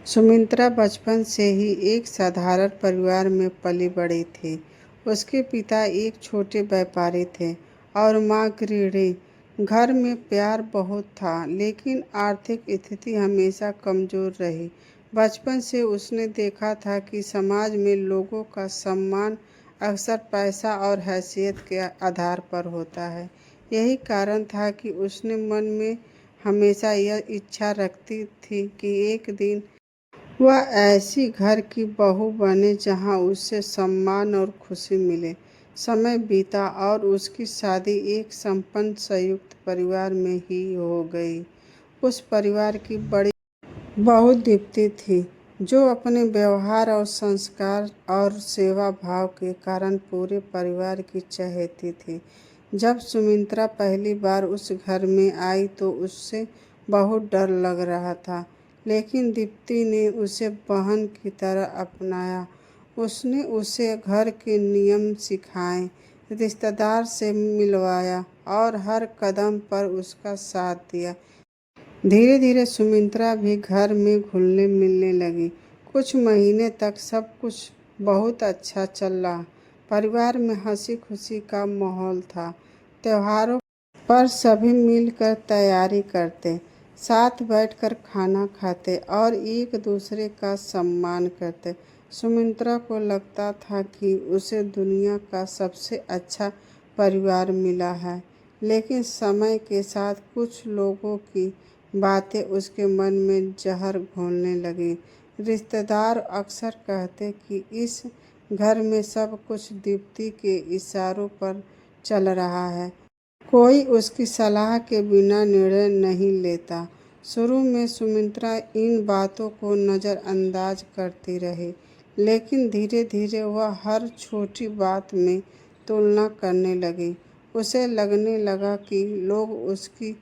सुमित्रा बचपन से ही एक साधारण परिवार में पली बड़ी थी। उसके पिता एक छोटे व्यापारी थे और माँ गृहिणी। घर में प्यार बहुत था, लेकिन आर्थिक स्थिति हमेशा कमजोर रही। बचपन से उसने देखा था कि समाज में लोगों का सम्मान अक्सर पैसा और हैसियत के आधार पर होता है। यही कारण था कि उसने मन में हमेशा यह इच्छा रखती थी कि एक दिन वह ऐसी घर की बहू बने जहां उसे सम्मान और खुशी मिले। समय बीता और उसकी शादी एक संपन्न संयुक्त परिवार में ही हो गई। उस परिवार की बड़ी बहू दीप्ति थी, जो अपने व्यवहार और संस्कार और सेवा भाव के कारण पूरे परिवार की चहेती थी। जब सुमित्रा पहली बार उस घर में आई तो उससे बहुत डर लग रहा था, लेकिन दीप्ति ने उसे बहन की तरह अपनाया। उसने उसे घर के नियम सिखाए, रिश्तेदार से मिलवाया और हर कदम पर उसका साथ दिया। धीरे धीरे सुमित्रा भी घर में घुलने मिलने लगी। कुछ महीने तक सब कुछ बहुत अच्छा चल रहा। परिवार में हंसी खुशी का माहौल था। त्योहारों पर सभी मिलकर तैयारी करते, साथ बैठकर खाना खाते और एक दूसरे का सम्मान करते। सुमित्रा को लगता था कि उसे दुनिया का सबसे अच्छा परिवार मिला है, लेकिन समय के साथ कुछ लोगों की बातें उसके मन में जहर घोलने लगी। रिश्तेदार अक्सर कहते कि इस घर में सब कुछ दीप्ति के इशारों पर चल रहा है। कोई उसकी सलाह के बिना निर्णय नहीं लेता। शुरू में सुमित्रा इन बातों को नज़रअंदाज करती रही, लेकिन धीरे धीरे वह हर छोटी बात में तुलना करने लगी। उसे लगने लगा कि लोग उसकी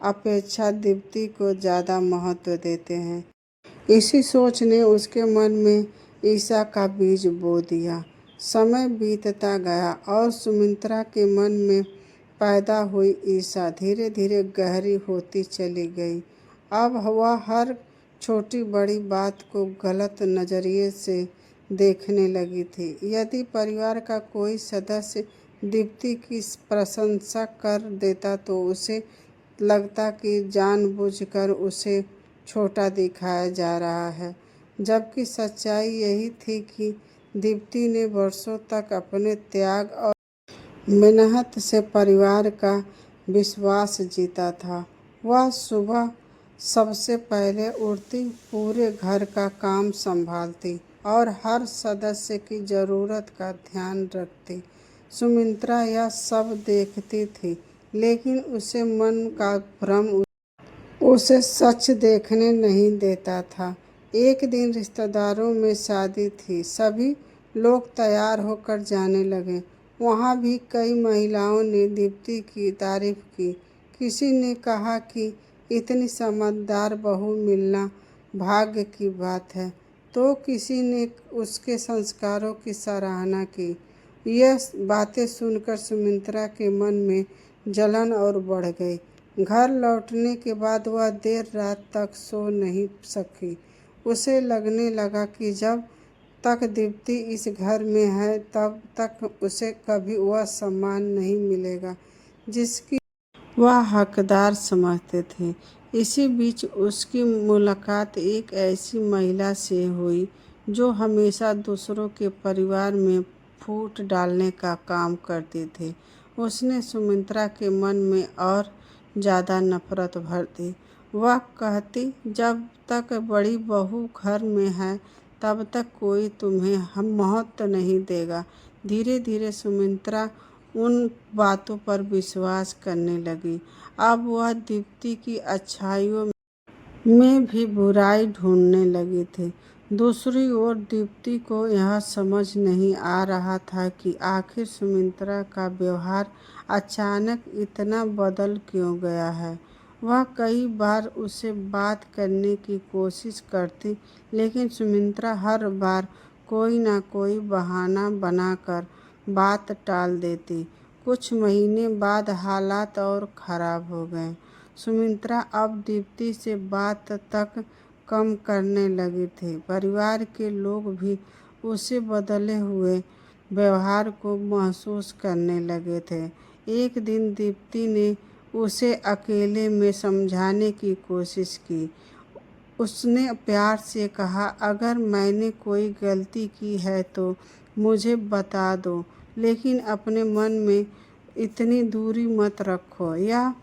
अपेक्षा दीप्ति को ज़्यादा महत्व देते हैं। इसी सोच ने उसके मन में ईर्ष्या का बीज बो दिया। समय बीतता गया और सुमित्रा के मन में पैदा हुई ईर्ष्या धीरे धीरे गहरी होती चली गई। अब वह हर छोटी बड़ी बात को गलत नज़रिए से देखने लगी थी। यदि परिवार का कोई सदस्य दीप्ति की प्रशंसा कर देता तो उसे लगता कि जानबूझकर उसे छोटा दिखाया जा रहा है, जबकि सच्चाई यही थी कि दीप्ति ने वर्षों तक अपने त्याग और मेहनत से परिवार का विश्वास जीता था। वह सुबह सबसे पहले उठती, पूरे घर का काम संभालती और हर सदस्य की ज़रूरत का ध्यान रखती। सुमित्रा यह सब देखती थी, लेकिन उसे मन का भ्रम उसे सच देखने नहीं देता था। एक दिन रिश्तेदारों में शादी थी। सभी लोग तैयार होकर जाने लगे। वहाँ भी कई महिलाओं ने दीप्ति की तारीफ की। किसी ने कहा कि इतनी समझदार बहू मिलना भाग्य की बात है, तो किसी ने उसके संस्कारों की सराहना की। यह बातें सुनकर सुमित्रा के मन में जलन और बढ़ गई। घर लौटने के बाद वह देर रात तक सो नहीं सकी। उसे लगने लगा कि जब तक दीप्ति इस घर में है तब तक उसे कभी वह सम्मान नहीं मिलेगा जिसकी वह हकदार समझते थे। इसी बीच उसकी मुलाकात एक ऐसी महिला से हुई जो हमेशा दूसरों के परिवार में फूट डालने का काम करती थी। उसने सुमित्रा के मन में और ज़्यादा नफरत भर दी। वह कहती, जब तक बड़ी बहू घर में है तब तक कोई तुम्हें हम महत्व नहीं देगा। धीरे धीरे सुमित्रा उन बातों पर विश्वास करने लगी। अब वह दीप्ति की अच्छाइयों में भी बुराई ढूंढने लगी थी। दूसरी ओर दीप्ति को यह समझ नहीं आ रहा था कि आखिर सुमित्रा का व्यवहार अचानक इतना बदल क्यों गया है। वह कई बार उसे बात करने की कोशिश करती, लेकिन सुमित्रा हर बार कोई ना कोई बहाना बनाकर बात टाल देती। कुछ महीने बाद हालात और ख़राब हो गए। सुमित्रा अब दीप्ति से बात तक कम करने लगे थे। परिवार के लोग भी उसे बदले हुए व्यवहार को महसूस करने लगे थे। एक दिन दीप्ति ने उसे अकेले में समझाने की कोशिश की। उसने प्यार से कहा, अगर मैंने कोई गलती की है तो मुझे बता दो, लेकिन अपने मन में इतनी दूरी मत रखो। यह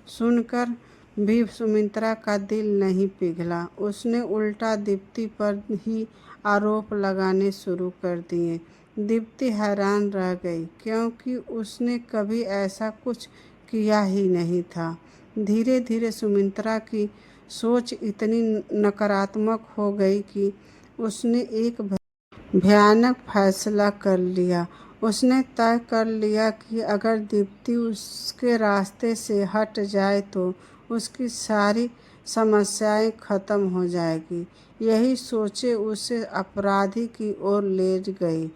सुनकर भी सुमित्रा का दिल नहीं पिघला। उसने उल्टा दीप्ति पर ही आरोप लगाने शुरू कर दिए। दीप्ति हैरान रह गई, क्योंकि उसने कभी ऐसा कुछ किया ही नहीं था। धीरे धीरे सुमित्रा की सोच इतनी नकारात्मक हो गई कि उसने एक भयानक फैसला कर लिया। उसने तय कर लिया कि अगर दीप्ति उसके रास्ते से हट जाए तो उसकी सारी समस्याएं खत्म हो जाएगी। यही सोचे उसे अपराधी की ओर ले गई।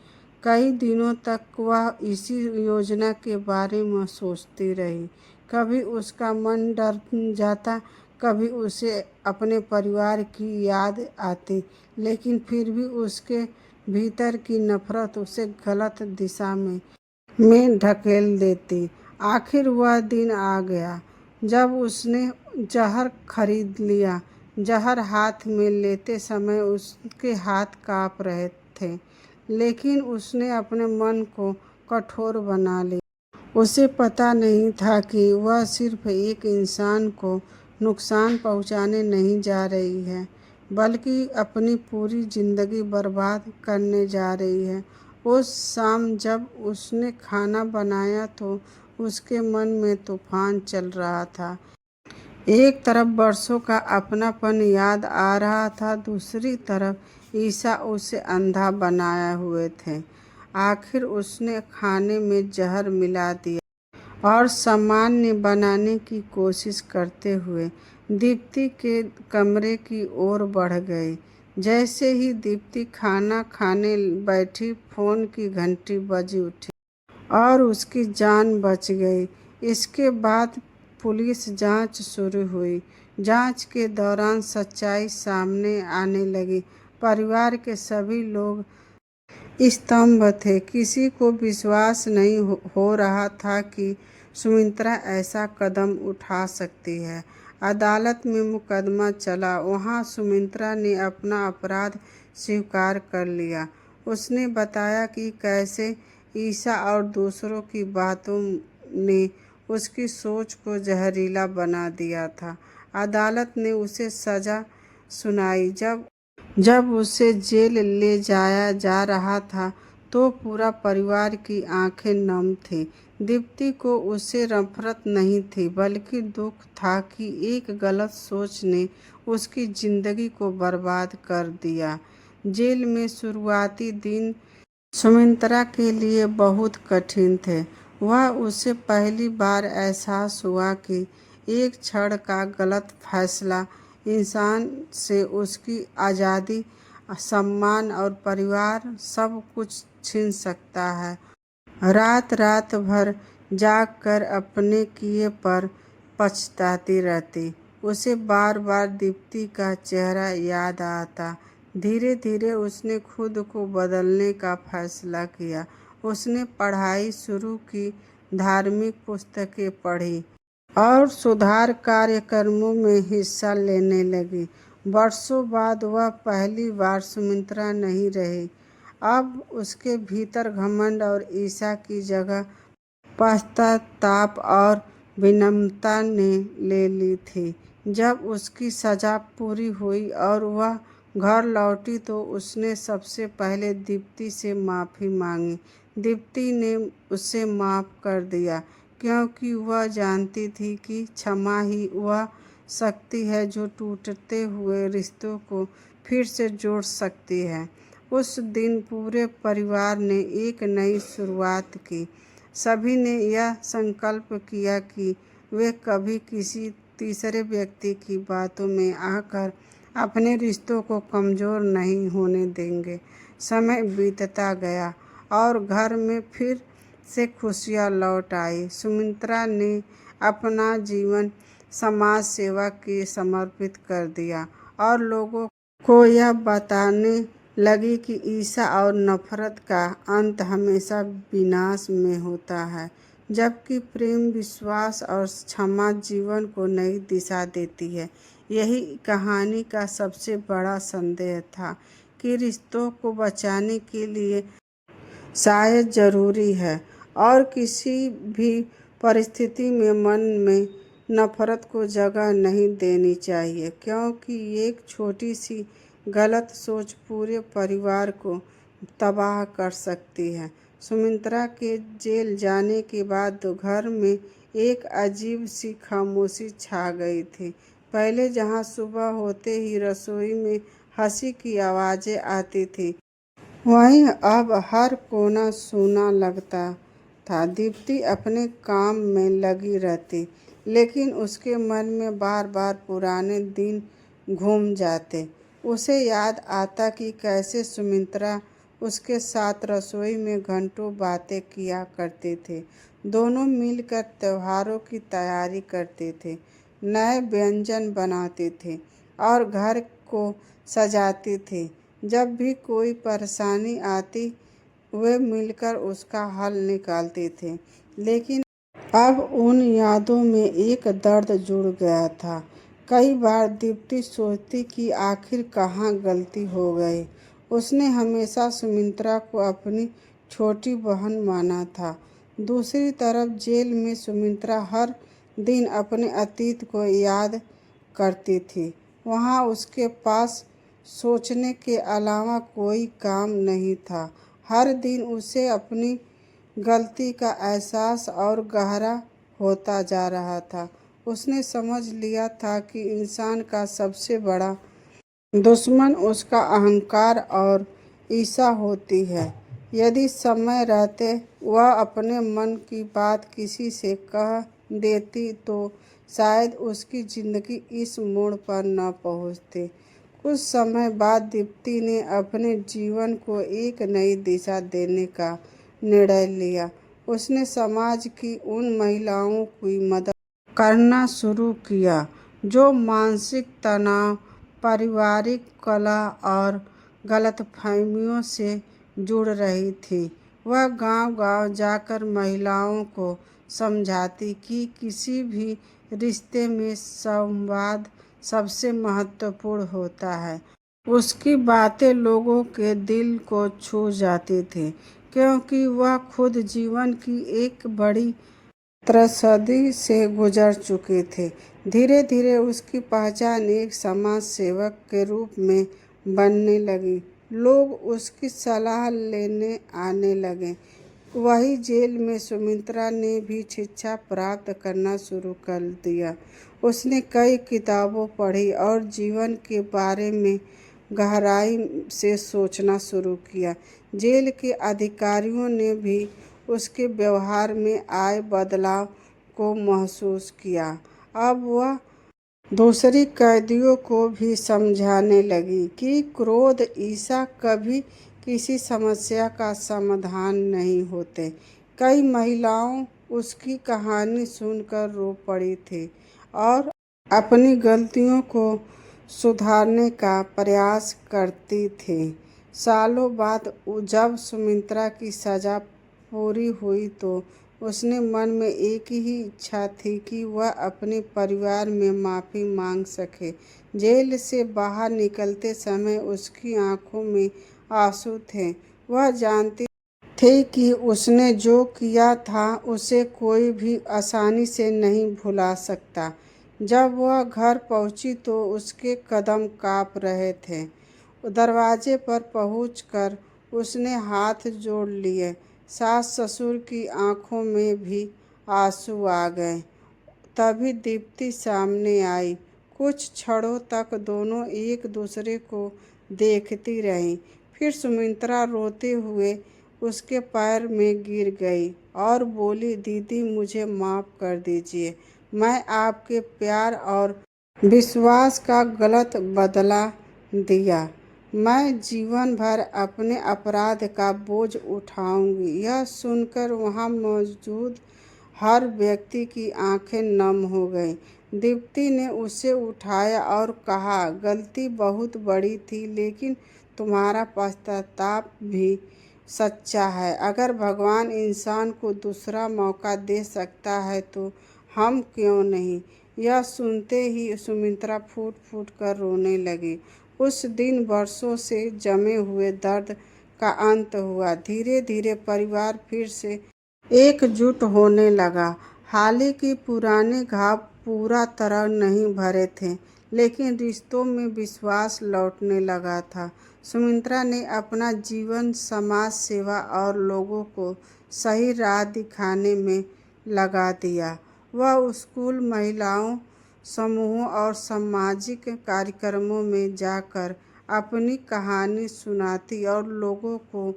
कई दिनों तक वह इसी योजना के बारे में सोचती रही। कभी उसका मन डर जाता, कभी उसे अपने परिवार की याद आती, लेकिन फिर भी उसके भीतर की नफरत उसे गलत दिशा में ढकेल देती। आखिर वह दिन आ गया जब उसने जहर खरीद लिया। जहर हाथ में लेते समय उसके हाथ कांप रहे थे, लेकिन उसने अपने मन को कठोर बना लिया। उसे पता नहीं था कि वह सिर्फ एक इंसान को नुकसान पहुंचाने नहीं जा रही है, बल्कि अपनी पूरी जिंदगी बर्बाद करने जा रही है। उस शाम जब उसने खाना बनाया तो उसके मन में तूफान चल रहा था। एक तरफ बरसों का अपनापन याद आ रहा था, दूसरी तरफ ईशा उसे अंधा बनाए हुए थे। आखिर उसने खाने में जहर मिला दिया और सामान्य बनाने की कोशिश करते हुए दीप्ति के कमरे की ओर बढ़ गई। जैसे ही दीप्ति खाना खाने बैठी, फोन की घंटी बज उठी और उसकी जान बच गई। इसके बाद पुलिस जांच शुरू हुई। जांच के दौरान सच्चाई सामने आने लगी। परिवार के सभी लोग स्तंभ थे। किसी को विश्वास नहीं हो रहा था कि सुमित्रा ऐसा कदम उठा सकती है। अदालत में मुकदमा चला। वहां सुमित्रा ने अपना अपराध स्वीकार कर लिया। उसने बताया कि कैसे ईशा और दूसरों की बातों ने उसकी सोच को जहरीला बना दिया था। अदालत ने उसे सजा सुनाई। जब उसे जेल ले जाया जा रहा था तो पूरा परिवार की आंखें नम थीं। दीप्ति को उससे नफरत नहीं थी, बल्कि दुख था कि एक गलत सोच ने उसकी जिंदगी को बर्बाद कर दिया। जेल में शुरुआती दिन सुमित्रा के लिए बहुत कठिन थे। उसे पहली बार एहसास हुआ कि एक क्षण का गलत फैसला इंसान से उसकी आज़ादी, सम्मान और परिवार सब कुछ छीन सकता है। रात रात भर जागकर अपने किए पर पछताती रहती। उसे बार बार दीप्ति का चेहरा याद आता। धीरे धीरे उसने खुद को बदलने का फैसला किया। उसने पढ़ाई शुरू की, धार्मिक पुस्तकें पढ़ी और सुधार कार्यक्रमों में हिस्सा लेने लगी। वर्षों बाद वह पहली बार सुमित्रा नहीं रही। अब उसके भीतर घमंड और ईर्ष्या की जगह पश्चाताप और विनम्रता ने ले ली थी। जब उसकी सजा पूरी हुई और वह घर लौटी तो उसने सबसे पहले दीप्ति से माफ़ी मांगी। दीप्ति ने उसे माफ़ कर दिया, क्योंकि वह जानती थी कि क्षमा ही वह शक्ति है जो टूटते हुए रिश्तों को फिर से जोड़ सकती है। उस दिन पूरे परिवार ने एक नई शुरुआत की। सभी ने यह संकल्प किया कि वे कभी किसी तीसरे व्यक्ति की बातों में आकर अपने रिश्तों को कमज़ोर नहीं होने देंगे। समय बीतता गया और घर में फिर से खुशियाँ लौट आई। सुमित्रा ने अपना जीवन समाज सेवा के समर्पित कर दिया और लोगों को यह बताने लगी कि ईर्ष्या और नफरत का अंत हमेशा विनाश में होता है, जबकि प्रेम, विश्वास और क्षमा जीवन को नई दिशा देती है। यही कहानी का सबसे बड़ा संदेश था कि रिश्तों को बचाने के लिए शायद ज़रूरी है और किसी भी परिस्थिति में मन में नफरत को जगह नहीं देनी चाहिए, क्योंकि एक छोटी सी गलत सोच पूरे परिवार को तबाह कर सकती है। सुमित्रा के जेल जाने के बाद तो घर में एक अजीब सी खामोशी छा गई थी। पहले जहाँ सुबह होते ही रसोई में हंसी की आवाज़ें आती थी, वहीं अब हर कोना सूना लगता था। दीप्ति अपने काम में लगी रहती, लेकिन उसके मन में बार बार पुराने दिन घूम जाते। उसे याद आता कि कैसे सुमित्रा उसके साथ रसोई में घंटों बातें किया करते थे। दोनों मिलकर त्योहारों की तैयारी करते थे, नए व्यंजन बनाते थे और घर को सजाते थे। जब भी कोई परेशानी आती, वे मिलकर उसका हल निकालते थे। लेकिन अब उन यादों में एक दर्द जुड़ गया था। कई बार दीप्ति सोचती कि आखिर कहाँ गलती हो गई। उसने हमेशा सुमित्रा को अपनी छोटी बहन माना था। दूसरी तरफ जेल में सुमित्रा हर दिन अपने अतीत को याद करती थी। वहाँ उसके पास सोचने के अलावा कोई काम नहीं था। हर दिन उसे अपनी गलती का एहसास और गहरा होता जा रहा था। उसने समझ लिया था कि इंसान का सबसे बड़ा दुश्मन उसका अहंकार और ईर्ष्या होती है। यदि समय रहते वह अपने मन की बात किसी से कह देती तो शायद उसकी जिंदगी इस मोड़ पर न पहुंचती। कुछ समय बाद दीप्ति ने अपने जीवन को एक नई दिशा देने का निर्णय लिया। उसने समाज की उन महिलाओं की मदद करना शुरू किया जो मानसिक तनाव, पारिवारिक कलह और गलतफहमियों से जुड़ रही थी। वह गांव-गांव जाकर महिलाओं को समझाती कि किसी भी रिश्ते में संवाद सबसे महत्वपूर्ण होता है। उसकी बातें लोगों के दिल को छू जाती थी, क्योंकि वह खुद जीवन की एक बड़ी त्रसदी से गुजर चुके थे। धीरे धीरे उसकी पहचान एक समाज सेवक के रूप में बनने लगी। लोग उसकी सलाह लेने आने लगे। वही जेल में सुमित्रा ने भी शिक्षा प्राप्त करना शुरू कर दिया। उसने कई किताबें पढ़ी और जीवन के बारे में गहराई से सोचना शुरू किया। जेल के अधिकारियों ने भी उसके व्यवहार में आए बदलाव को महसूस किया। अब वह दूसरी कैदियों को भी समझाने लगी कि क्रोध, ईर्ष्या कभी किसी समस्या का समाधान नहीं होते। कई महिलाओं उसकी कहानी सुनकर रो पड़ी थी और अपनी गलतियों को सुधारने का प्रयास करती थी। सालों बाद जब सुमित्रा की सजा पूरी हुई तो उसने मन में एक ही इच्छा थी कि वह अपने परिवार में माफ़ी मांग सके। जेल से बाहर निकलते समय उसकी आंखों में आंसू थे। वह जानती थी कि उसने जो किया था उसे कोई भी आसानी से नहीं भुला सकता। जब वह घर पहुंची तो उसके कदम कांप रहे थे। दरवाजे पर पहुंचकर उसने हाथ जोड़ लिए। सास ससुर की आंखों में भी आंसू आ गए। तभी दीप्ति सामने आई। कुछ क्षणों तक दोनों एक दूसरे को देखती रहीं। फिर सुमित्रा रोते हुए उसके पैर में गिर गई और बोली, दीदी मुझे माफ़ कर दीजिए। मैं आपके प्यार और विश्वास का गलत बदला दिया। मैं जीवन भर अपने अपराध का बोझ उठाऊंगी। यह सुनकर वहाँ मौजूद हर व्यक्ति की आंखें नम हो गईं। दीप्ति ने उसे उठाया और कहा, गलती बहुत बड़ी थी, लेकिन तुम्हारा पश्चाताप भी सच्चा है। अगर भगवान इंसान को दूसरा मौका दे सकता है तो हम क्यों नहीं। यह सुनते ही सुमित्रा फूट फूट कर रोने लगी। उस दिन वर्षों से जमे हुए दर्द का अंत हुआ। धीरे धीरे परिवार फिर से एकजुट होने लगा। हालांकि पुराने घाव पूरा तरह नहीं भरे थे, लेकिन रिश्तों में विश्वास लौटने लगा था। सुमित्रा ने अपना जीवन समाज सेवा और लोगों को सही राह दिखाने में लगा दिया। वह स्कूल, महिलाओं समूहों और सामाजिक कार्यक्रमों में जाकर अपनी कहानी सुनाती और लोगों को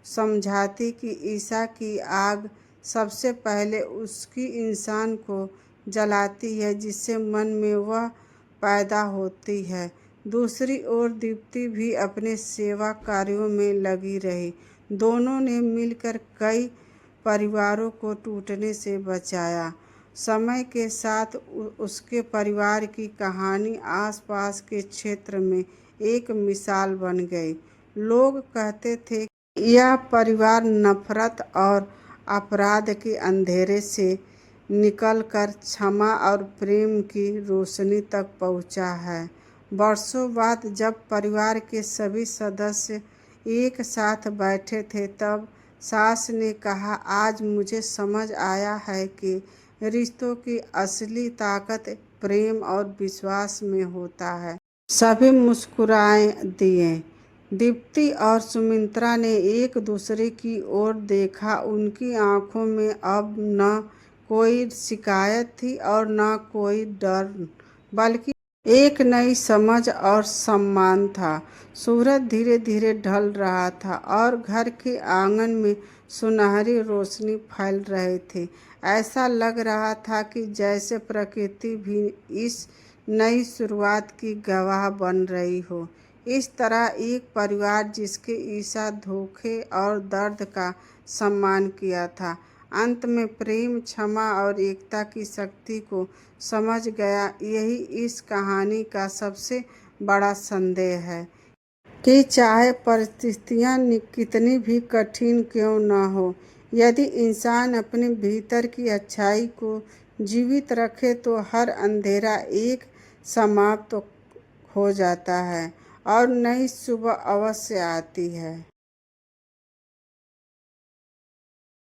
समझाती कि ईसा की आग सबसे पहले उसकी इंसान को जलाती है जिससे मन में वह पैदा होती है। दूसरी ओर दीप्ति भी अपने सेवा कार्यों में लगी रही। दोनों ने मिलकर कई परिवारों को टूटने से बचाया। समय के साथ उसके परिवार की कहानी आसपास के क्षेत्र में एक मिसाल बन गई। लोग कहते थे कि यह परिवार नफरत और अपराध के अंधेरे से निकलकर क्षमा और प्रेम की रोशनी तक पहुंचा है। वर्षों बाद जब परिवार के सभी सदस्य एक साथ बैठे थे तब सास ने कहा, आज मुझे समझ आया है कि रिश्तों की असली ताकत प्रेम और विश्वास में होता है। सभी मुस्कुराए दिए। दीप्ति और सुमित्रा ने एक दूसरे की ओर देखा। उनकी आंखों में अब न कोई शिकायत थी और न कोई डर, बल्कि एक नई समझ और सम्मान था। सूरज धीरे धीरे ढल रहा था और घर के आंगन में सुनहरी रोशनी फैल रही थी। ऐसा लग रहा था कि जैसे प्रकृति भी इस नई शुरुआत की गवाह बन रही हो। इस तरह एक परिवार जिसके ईसा धोखे और दर्द का सम्मान किया था, अंत में प्रेम, क्षमा और एकता की शक्ति को समझ गया। यही इस कहानी का सबसे बड़ा संदेश है कि चाहे परिस्थितियाँ कितनी भी कठिन क्यों न हो, यदि इंसान अपने भीतर की अच्छाई को जीवित रखे तो हर अंधेरा एक समाप्त हो जाता है और नई सुबह अवश्य आती है।